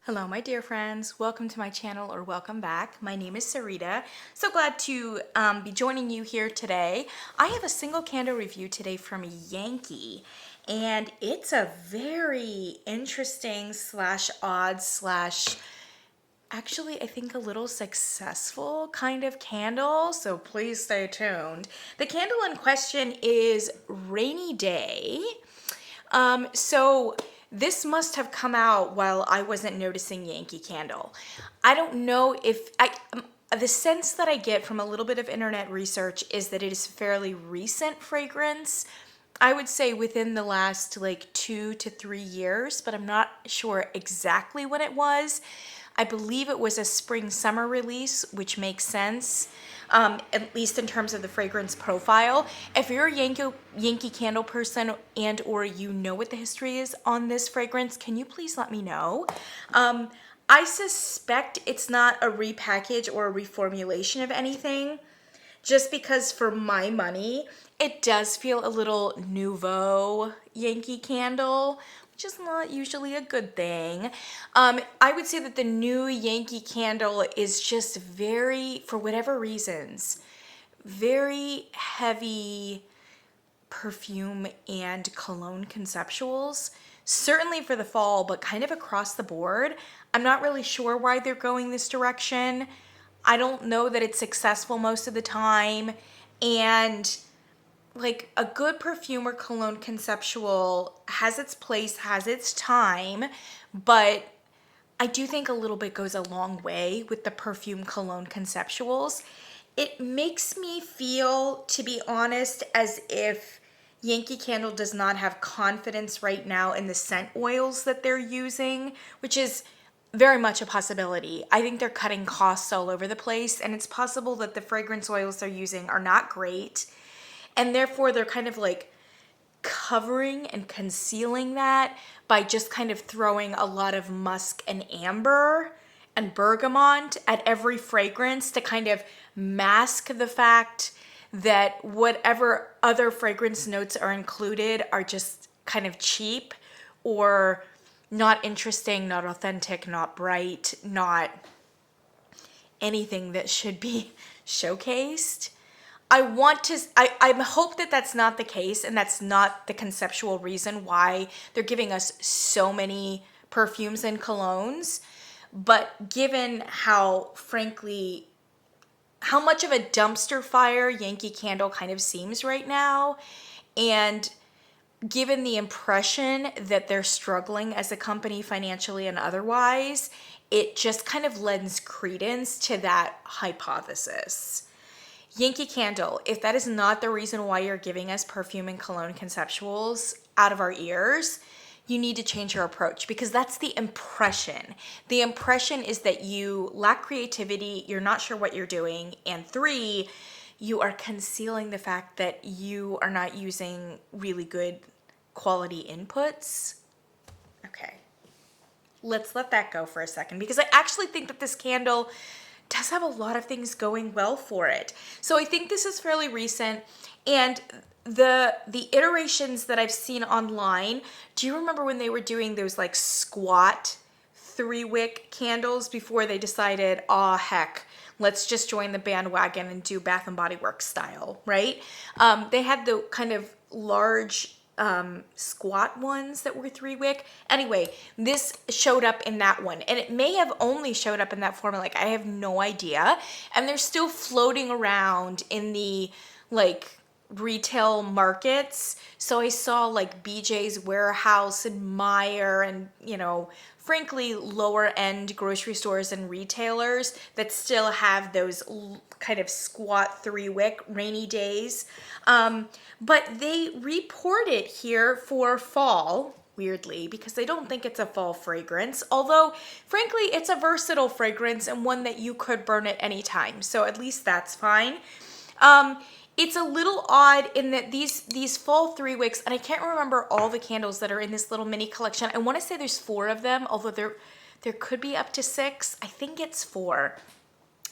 Hello, my dear friends. Welcome to my channel, or welcome back. My name is Sarita. So glad to be joining you here today. I have a single candle review today from Yankee, and it's a very interesting slash odd slash actually I think a little successful kind of candle, so please stay tuned. The candle in question is Rainy Day. So this must have come out while I wasn't noticing Yankee Candle. I don't know if the sense that I get from a little bit of internet research is that it is fairly recent fragrance. I would say within the last like 2 to 3 years, but I'm not sure exactly when it was. I believe it was a spring summer release, which makes sense, at least in terms of the fragrance profile. If you're a Yankee Candle person and or you know what the history is on this fragrance, can you please let me know? I suspect it's not a repackage or a reformulation of anything, just because for my money, it does feel a little nouveau Yankee Candle, which is not usually a good thing. I would say that the new Yankee Candle is just very, for whatever reasons, very heavy perfume and cologne conceptuals. Certainly for the fall, but kind of across the board. I'm not really sure why they're going this direction. I don't know that it's successful most of the time. And like a good perfume or cologne conceptual has its place, has its time, but I do think a little bit goes a long way with the perfume cologne conceptuals. It makes me feel, to be honest, as if Yankee Candle does not have confidence right now in the scent oils that they're using, which is very much a possibility. I think they're cutting costs all over the place, and it's possible that the fragrance oils they're using are not great, and therefore they're kind of like covering and concealing that by just kind of throwing a lot of musk and amber and bergamot at every fragrance to kind of mask the fact that whatever other fragrance notes are included are just kind of cheap or not interesting, not authentic, not bright, not anything that should be showcased. I hope that that's not the case, and that's not the conceptual reason why they're giving us so many perfumes and colognes. But given how, frankly, how much of a dumpster fire Yankee Candle kind of seems right now, and given the impression that they're struggling as a company financially and otherwise, it just kind of lends credence to that hypothesis. Yankee Candle, if that is not the reason why you're giving us perfume and cologne conceptuals out of our ears, you need to change your approach, because that's the impression. The impression is that you lack creativity, you're not sure what you're doing, and 3, you are concealing the fact that you are not using really good quality inputs. Okay, let's let that go for a second, because I actually think that this candle does have a lot of things going well for it. So I think this is fairly recent, and the iterations that I've seen online, do you remember when they were doing those like squat 3-wick candles before they decided, oh heck, let's just join the bandwagon and do Bath and Body Works style, right? They had the kind of large squat ones that were 3-wick. Anyway, this showed up in that one, and it may have only showed up in that format. Like, I have no idea. And they're still floating around in the like retail markets. So I saw like BJ's Warehouse and Meijer and, you know, frankly, lower end grocery stores and retailers that still have those kind of squat 3-wick rainy days. But they report it here for fall, weirdly, because they don't think it's a fall fragrance. Although, frankly, it's a versatile fragrance and one that you could burn at any time. So at least that's fine. It's a little odd in that these fall 3-wicks, and I can't remember all the candles that are in this little mini collection. I want to say there's 4 of them, although there could be up to 6. I think it's 4.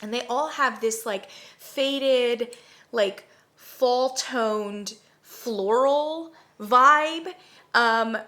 And they all have this like faded, like fall toned floral vibe,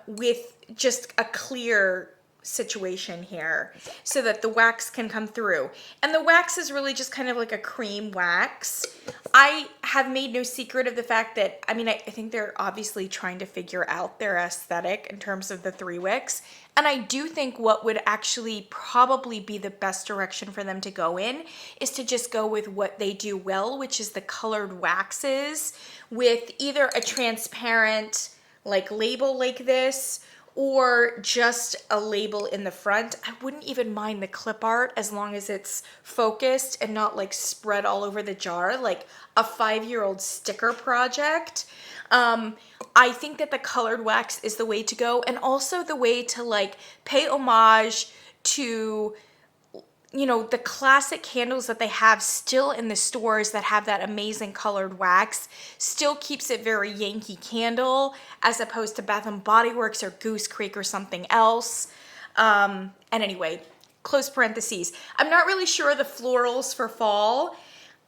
with just a clear situation here so that the wax can come through. And the wax is really just kind of like a cream wax. I have made no secret of the fact that, I mean, I think they're obviously trying to figure out their aesthetic in terms of the 3 wicks. And I do think what would actually probably be the best direction for them to go in is to just go with what they do well, which is the colored waxes with either a transparent like label like this or just a label in the front. I wouldn't even mind the clip art as long as it's focused and not like spread all over the jar like a 5-year-old sticker project. I think that the colored wax is the way to go, and also the way to like pay homage to, you know, the classic candles that they have still in the stores that have that amazing colored wax. Still keeps it very Yankee Candle as opposed to Bath and Body Works or Goose Creek or something else. And anyway, close parentheses. I'm not really sure the florals for fall.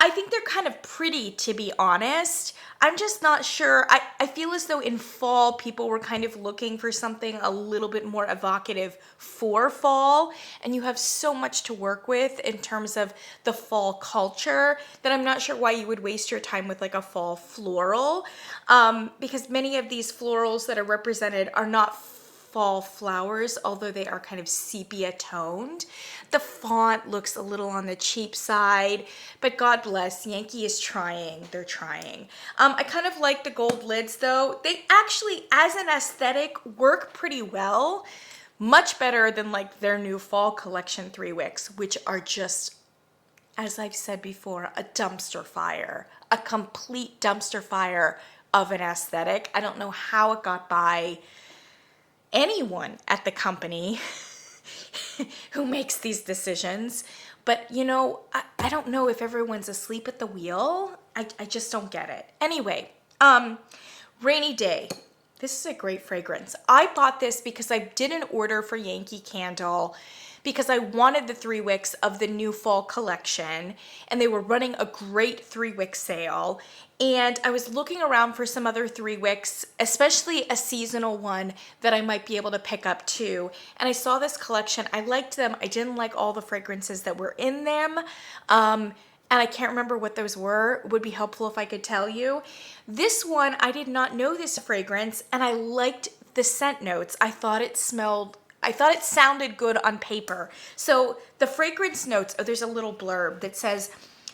I think they're kind of pretty, to be honest. I'm just not sure. I feel as though in fall, people were kind of looking for something a little bit more evocative for fall. And you have so much to work with in terms of the fall culture that I'm not sure why you would waste your time with like a fall floral. Because many of these florals that are represented are not fall flowers, although they are kind of sepia toned. The font looks a little on the cheap side, but God bless, Yankee is trying. They're trying. I kind of like the gold lids though. They actually, as an aesthetic, work pretty well. Much better than like their new fall collection 3 wicks, which are just, as I've said before, a dumpster fire, a complete dumpster fire of an aesthetic. I don't know how it got by anyone at the company who makes these decisions, but you know, I don't know if everyone's asleep at the wheel. I just don't get it. Anyway, Rainy Day. This is a great fragrance. I bought this because I did an order for Yankee Candle because I wanted the 3 wicks of the new fall collection, and they were running a great 3 wick sale. And I was looking around for some other 3 wicks, especially a seasonal one that I might be able to pick up too. And I saw this collection. I liked them. I didn't like all the fragrances that were in them. And I can't remember what those were. It would be helpful if I could tell you. This one, I did not know this fragrance, and I liked the scent notes. I thought it sounded good on paper. So the fragrance notes, oh, there's a little blurb that says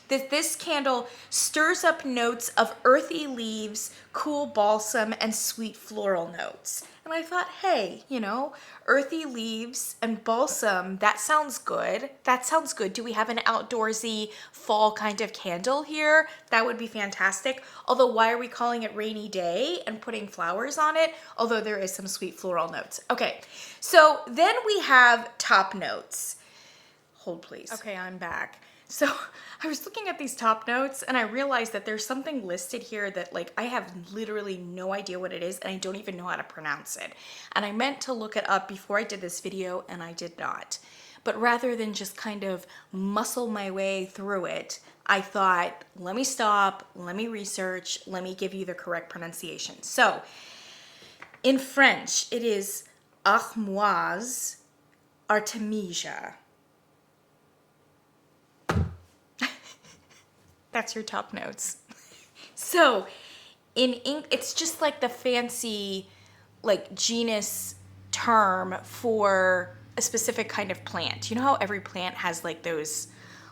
that this candle stirs up notes of earthy leaves, cool balsam, and sweet floral notes. And I thought, hey, you know, earthy leaves and balsam, that sounds good. That sounds good. Do we have an outdoorsy fall kind of candle here? That would be fantastic. Although, why are we calling it Rainy Day and putting flowers on it? Although there is some sweet floral notes. Okay, so then we have top notes. Hold please. Okay, I'm back. So I was looking at these top notes and I realized that there's something listed here that like I have literally no idea what it is, and I don't even know how to pronounce it. And I meant to look it up before I did this video and I did not. But rather than just kind of muscle my way through it, I thought, let me stop, let me research, let me give you the correct pronunciation. So in French, it is Armoise Artemisia. That's your top notes. So in ink, it's just like the fancy like genus term for a specific kind of plant. You know how every plant has like those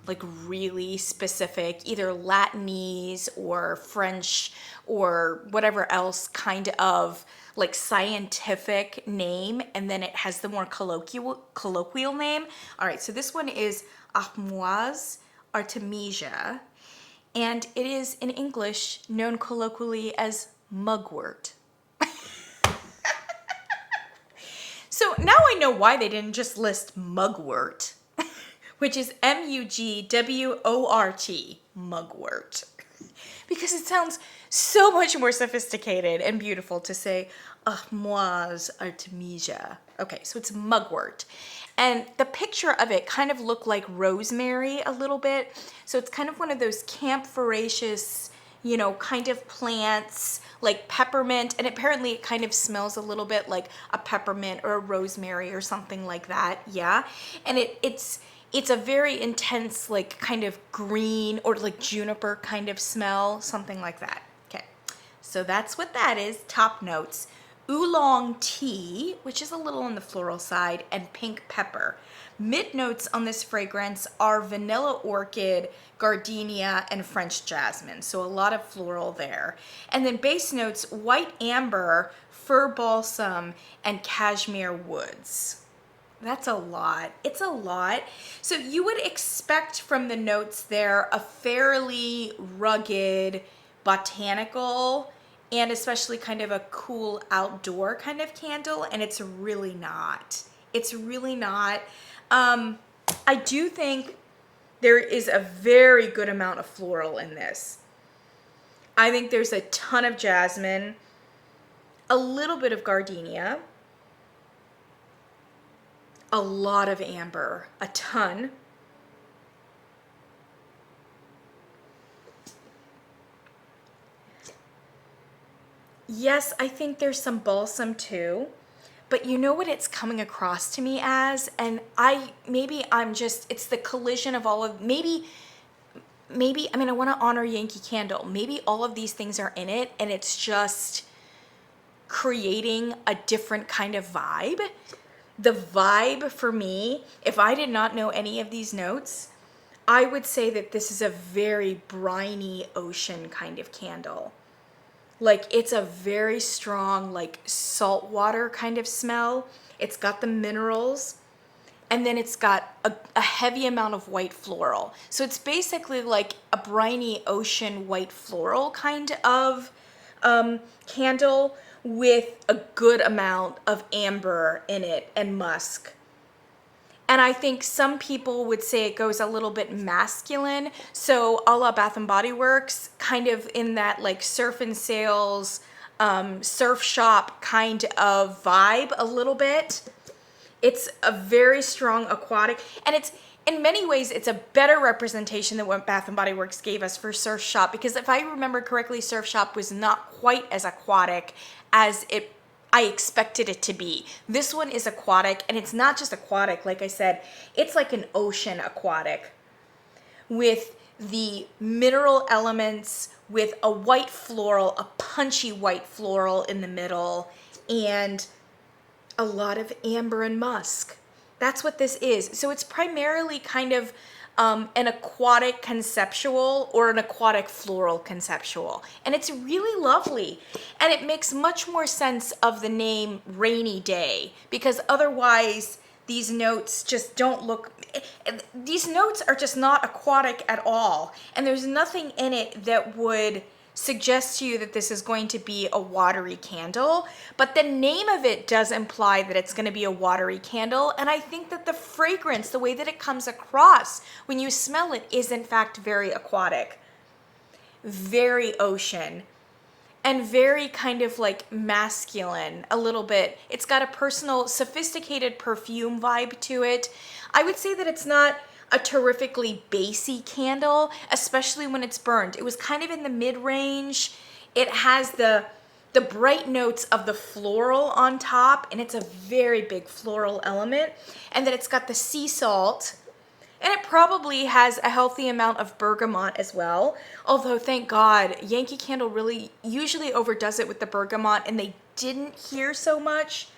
like really specific either Latinese or French or whatever else kind of like scientific name, and then it has the more colloquial name. All right, so this one is Armoise Artemisia, and it is in English known colloquially as mugwort. So now I know why they didn't just list mugwort, which is M-U-G-W-O-R-T, mugwort. Because it sounds so much more sophisticated and beautiful to say Armoise Artemisia. Okay, so it's mugwort. And the picture of it kind of looked like rosemary a little bit. So it's kind of one of those camphoraceous, you know, kind of plants like peppermint, and apparently it kind of smells a little bit like a peppermint or a rosemary or something like that. Yeah. And it's a very intense, like kind of green or like juniper kind of smell, something like that. Okay. So that's what that is. Top notes: oolong tea, which is a little on the floral side, and pink pepper. Mid notes on this fragrance are vanilla orchid, gardenia, and French jasmine. So a lot of floral there. And then base notes: white amber, fir balsam, and cashmere woods. That's a lot. It's a lot. So you would expect from the notes there a fairly rugged, botanical, and especially kind of a cool outdoor kind of candle, and it's really not. It's really not. I do think there is a very good amount of floral in this. I think there's a ton of jasmine, a little bit of gardenia, a lot of amber, a ton. Yes, I think there's some balsam too. But you know what it's coming across to me as? And it's the collision of all of, maybe, I mean, I want to honor Yankee Candle. Maybe all of these things are in it and it's just creating a different kind of vibe. The vibe for me, if I did not know any of these notes, I would say that this is a very briny ocean kind of candle. Like it's a very strong, like saltwater kind of smell. It's got the minerals, and then it's got a heavy amount of white floral. So it's basically like a briny ocean white floral kind of candle with a good amount of amber in it and musk. And I think some people would say it goes a little bit masculine. So a la Bath and Body Works, kind of in that like surf and sales, surf shop kind of vibe a little bit. It's a very strong aquatic, and it's in many ways it's a better representation than what Bath and Body Works gave us for surf shop, because if I remember correctly, surf shop was not quite as aquatic as I expected it to be. This one is aquatic, and it's not just aquatic, like I said, it's like an ocean aquatic with the mineral elements, with a white floral, a punchy white floral in the middle, and a lot of amber and musk. That's what this is. So it's primarily kind of an aquatic conceptual or an aquatic floral conceptual. And it's really lovely. And it makes much more sense of the name Rainy Day, because otherwise these notes just don't look, these notes are just not aquatic at all. And there's nothing in it that would suggest to you that this is going to be a watery candle, but the name of it does imply that it's going to be a watery candle. And I think that the fragrance, the way that it comes across when you smell it, is in fact very aquatic, very ocean, and very kind of like masculine a little bit. It's got a personal, sophisticated perfume vibe to it. I would say that it's not a terrifically bassy candle, especially when it's burned. It was kind of in the mid-range. It has the bright notes of the floral on top, and it's a very big floral element. And then it's got the sea salt, and it probably has a healthy amount of bergamot as well. Although, thank God, Yankee Candle really usually overdoes it with the bergamot, and they didn't here so much.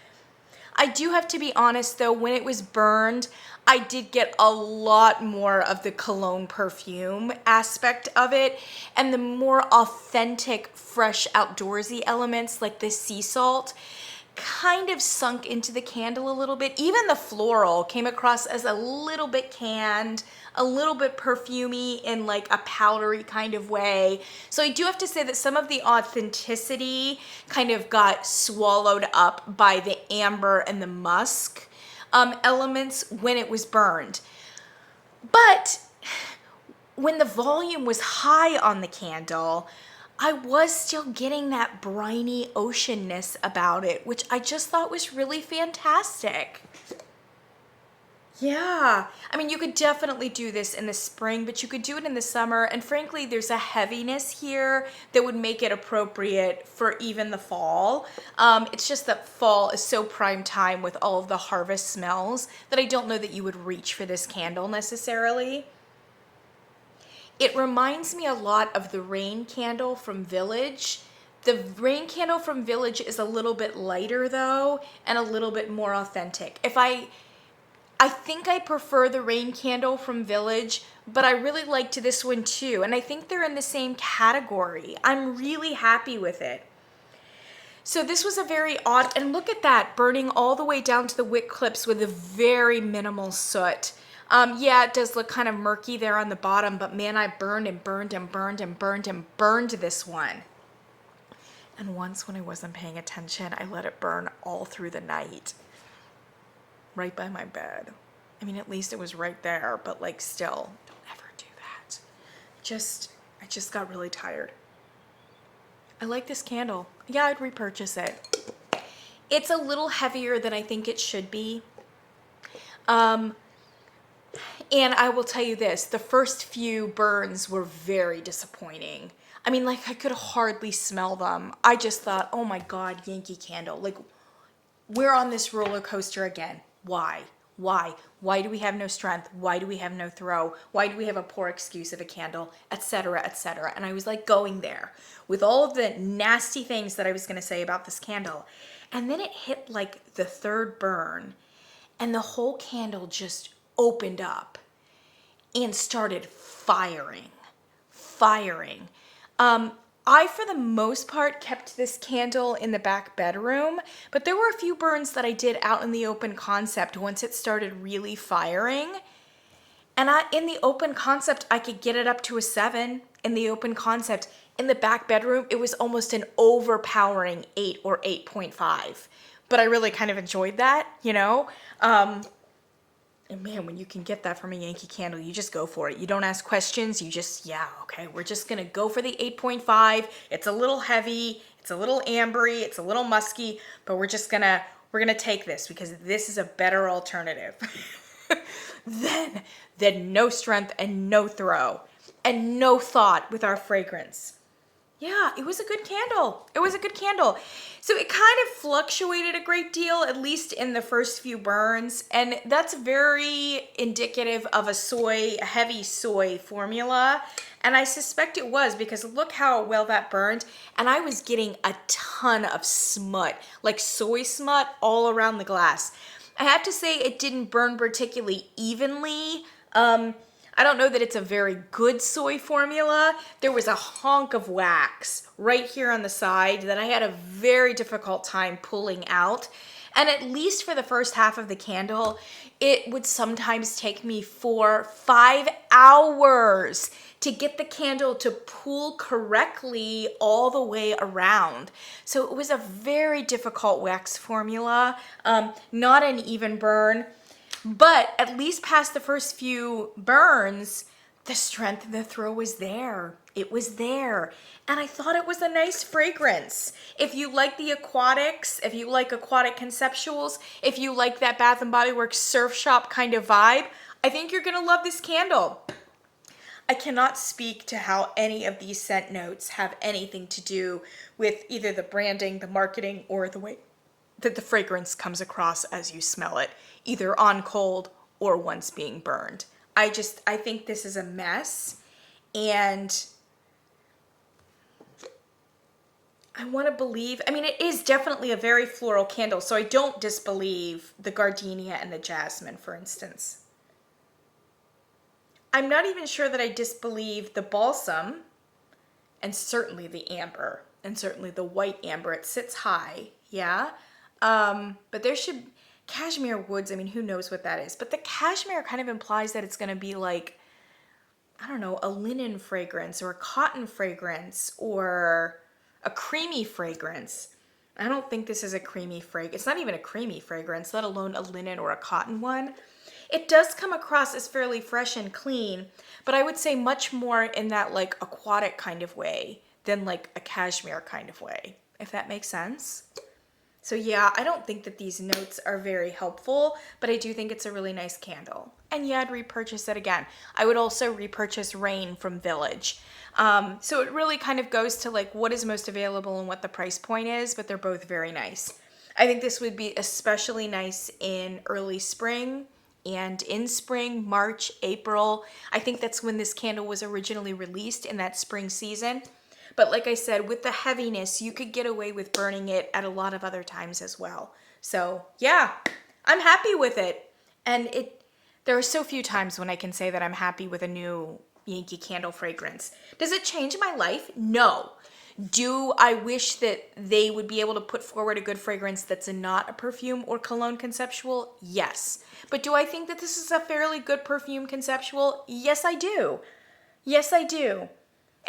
I do have to be honest though, when it was burned, I did get a lot more of the cologne perfume aspect of it, and the more authentic, fresh, outdoorsy elements like the sea salt kind of sunk into the candle a little bit. Even the floral came across as a little bit canned, a little bit perfumey in like a powdery kind of way. So I do have to say that some of the authenticity kind of got swallowed up by the amber and the musk elements when it was burned. But when the volume was high on the candle, I was still getting that briny oceanness about it, which I just thought was really fantastic. Yeah. I mean, you could definitely do this in the spring, but you could do it in the summer. And frankly, there's a heaviness here that would make it appropriate for even the fall. It's just that fall is so prime time with all of the harvest smells that I don't know that you would reach for this candle necessarily. It reminds me a lot of the rain candle from Village. The rain candle from Village is a little bit lighter though, and a little bit more authentic. I think I prefer the rain candle from Village, but I really liked this one too. And I think they're in the same category. I'm really happy with it. So this was a very odd, and look at that, burning all the way down to the wick clips with a very minimal soot. Yeah, it does look kind of murky there on the bottom, but man, I burned and burned and burned and burned and burned this one. And once when I wasn't paying attention, I let it burn all through the night. Right by my bed. I mean, at least it was right there, but like still, don't ever do that. I just got really tired. I like this candle. Yeah, I'd repurchase it. It's a little heavier than I think it should be. And I will tell you this, the first few burns were very disappointing. I mean, like I could hardly smell them. I just thought, oh my God, Yankee Candle. Like we're on this roller coaster again. Why? Why? Why do we have no strength? Why do we have no throw? Why do we have a poor excuse of a candle, etc., etc.? And I was like going there with all of the nasty things that I was going to say about this candle. And then it hit like the third burn and the whole candle just opened up and started firing. I, for the most part, kept this candle in the back bedroom, but there were a few burns that I did out in the open concept once it started really firing. And in the open concept, I could get it up to a 7 in the open concept. In the back bedroom, it was almost an overpowering 8 or 8.5. But I really kind of enjoyed that, you know? And man, when you can get that from a Yankee Candle, you just go for it. You don't ask questions. You just, yeah, okay, we're just going to go for the 8.5. It's a little heavy. It's a little ambery. It's a little musky, but we're going to take this because this is a better alternative than no strength and no throw and no thought with our fragrance. Yeah, it was a good candle. It was a good candle. So it kind of fluctuated a great deal, at least in the first few burns. And that's very indicative of a heavy soy formula. And I suspect it was because look how well that burned. And I was getting a ton of smut, like soy smut all around the glass. I have to say it didn't burn particularly evenly. I don't know that it's a very good soy formula. There was a honk of wax right here on the side that I had a very difficult time pulling out. And at least for the first half of the candle, it would sometimes take me 4-5 hours to get the candle to pull correctly all the way around. So it was a very difficult wax formula, not an even burn. But at least past the first few burns, the strength and the throw was there. It was there. And I thought it was a nice fragrance. If you like the aquatics, if you like aquatic conceptuals, if you like that Bath & Body Works surf shop kind of vibe, I think you're going to love this candle. I cannot speak to how any of these scent notes have anything to do with either the branding, the marketing, or the way that the fragrance comes across as you smell it, either on cold or once being burned. I think this is a mess, and I want to believe, I mean, it is definitely a very floral candle, so I don't disbelieve the gardenia and the jasmine, for instance. I'm not even sure that I disbelieve the balsam, and certainly the amber, and certainly the white amber. It sits high, yeah? But there should, cashmere woods, I mean, who knows what that is? But the cashmere kind of implies that it's going to be like, I don't know, a linen fragrance or a cotton fragrance or a creamy fragrance. I don't think this is a creamy fragrance. It's not even a creamy fragrance, let alone a linen or a cotton one. It does come across as fairly fresh and clean, but I would say much more in that like aquatic kind of way than like a cashmere kind of way, if that makes sense. So yeah, I don't think that these notes are very helpful, but I do think it's a really nice candle. And yeah, I'd repurchase it again. I would also repurchase Rain from Village. So it really kind of goes to like what is most available and what the price point is, but they're both very nice. I think this would be especially nice in early spring and in spring, March, April. I think that's when this candle was originally released, in that spring season. But like I said, with the heaviness, you could get away with burning it at a lot of other times as well. So yeah, I'm happy with it. And there are so few times when I can say that I'm happy with a new Yankee candle fragrance. Does it change my life? No. Do I wish that they would be able to put forward a good fragrance that's not a perfume or cologne conceptual? Yes. But do I think that this is a fairly good perfume conceptual? Yes, I do. Yes, I do.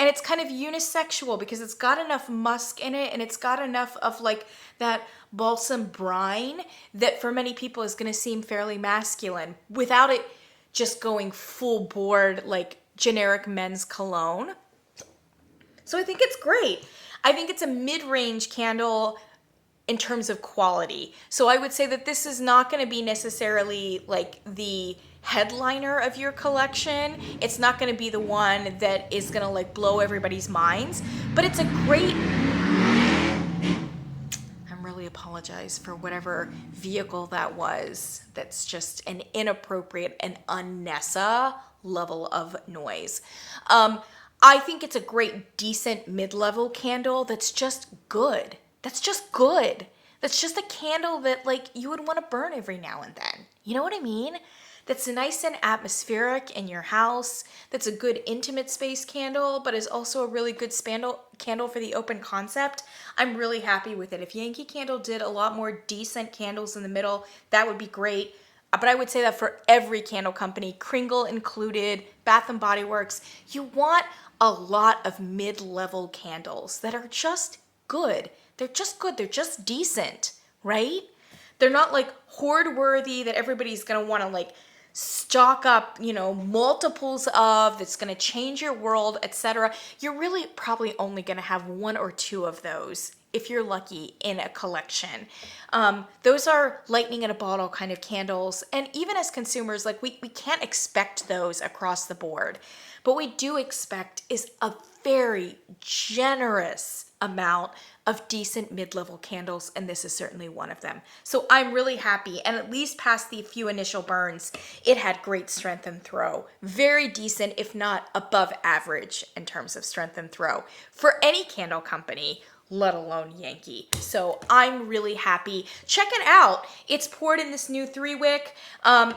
And it's kind of unisexual because it's got enough musk in it and it's got enough of like that balsam brine that for many people is going to seem fairly masculine without it just going full board like generic men's cologne. So I think it's great. I think it's a mid-range candle in terms of quality. So I would say that this is not going to be necessarily like the headliner of your collection. It's not going to be the one that is going to like blow everybody's minds, but it's a great... I'm really apologize for whatever vehicle that was. That's just an inappropriate and unnecessary level of noise. I think it's a great, decent mid-level candle that's just good. That's just good. That's just a candle that like you would want to burn every now and then. You know what I mean? That's nice and atmospheric in your house. That's a good intimate space candle, but is also a really good candle for the open concept. I'm really happy with it. If Yankee Candle did a lot more decent candles in the middle, that would be great. But I would say that for every candle company, Kringle included, Bath and Body Works, you want a lot of mid-level candles that are just good. They're just good. They're just decent, right? They're not like hoard worthy that everybody's going to want to like stock up, you know, multiples of, that's going to change your world, etc. You're really probably only going to have one or two of those if you're lucky in a collection. Those are lightning in a bottle kind of candles. And even as consumers, like we can't expect those across the board. But what we do expect is a very generous amount of decent mid-level candles, and this is certainly one of them. So I'm really happy, and at least past the few initial burns, it had great strength and throw. Very decent, if not above average in terms of strength and throw for any candle company, let alone Yankee. So I'm really happy. Check it out. It's poured in this new 3-wick.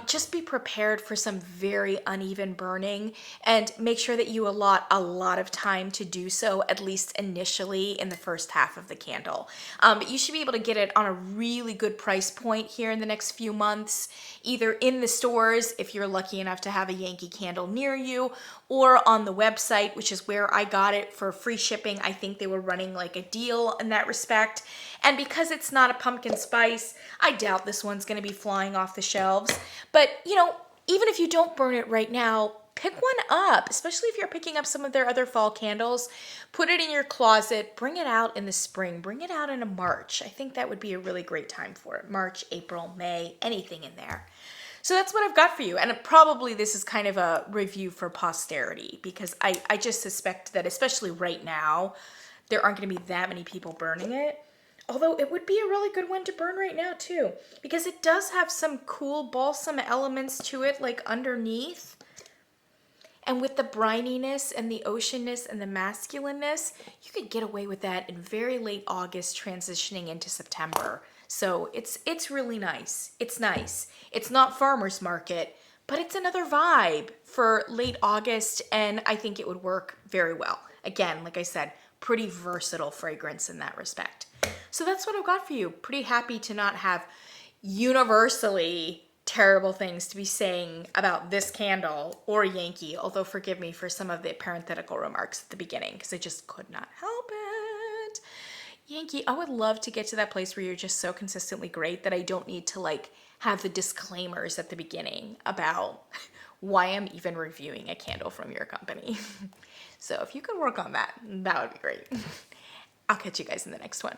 Just be prepared for some very uneven burning and make sure that you allot a lot of time to do so, at least initially in the first half of the candle. But you should be able to get it on a really good price point here in the next few months, either in the stores if you're lucky enough to have a Yankee candle near you, or on the website, which is where I got it for free shipping. I think they were running like a deal in that respect. And because it's not a pumpkin spice, I doubt this one's gonna be flying off the shelves. But you know, even if you don't burn it right now, pick one up, especially if you're picking up some of their other fall candles. Put it in your closet, bring it out in the spring, bring it out in a March. I think that would be a really great time for it. March, April, May, anything in there. So that's what I've got for you. And probably this is kind of a review for posterity because I just suspect that especially right now, there aren't going to be that many people burning it. Although it would be a really good one to burn right now too, because it does have some cool balsam elements to it, like underneath. And with the brininess and the oceanness and the masculineness, you could get away with that in very late August transitioning into September. So it's really nice. It's nice. It's not farmer's market, but it's another vibe for late August, and I think it would work very well. Again, like I said, pretty versatile fragrance in that respect. So that's what I've got for you. Pretty happy to not have universally terrible things to be saying about this candle or Yankee, although forgive me for some of the parenthetical remarks at the beginning because I just could not help it. Yankee, I would love to get to that place where you're just so consistently great that I don't need to like have the disclaimers at the beginning about why I'm even reviewing a candle from your company. So if you could work on that, that would be great. I'll catch you guys in the next one.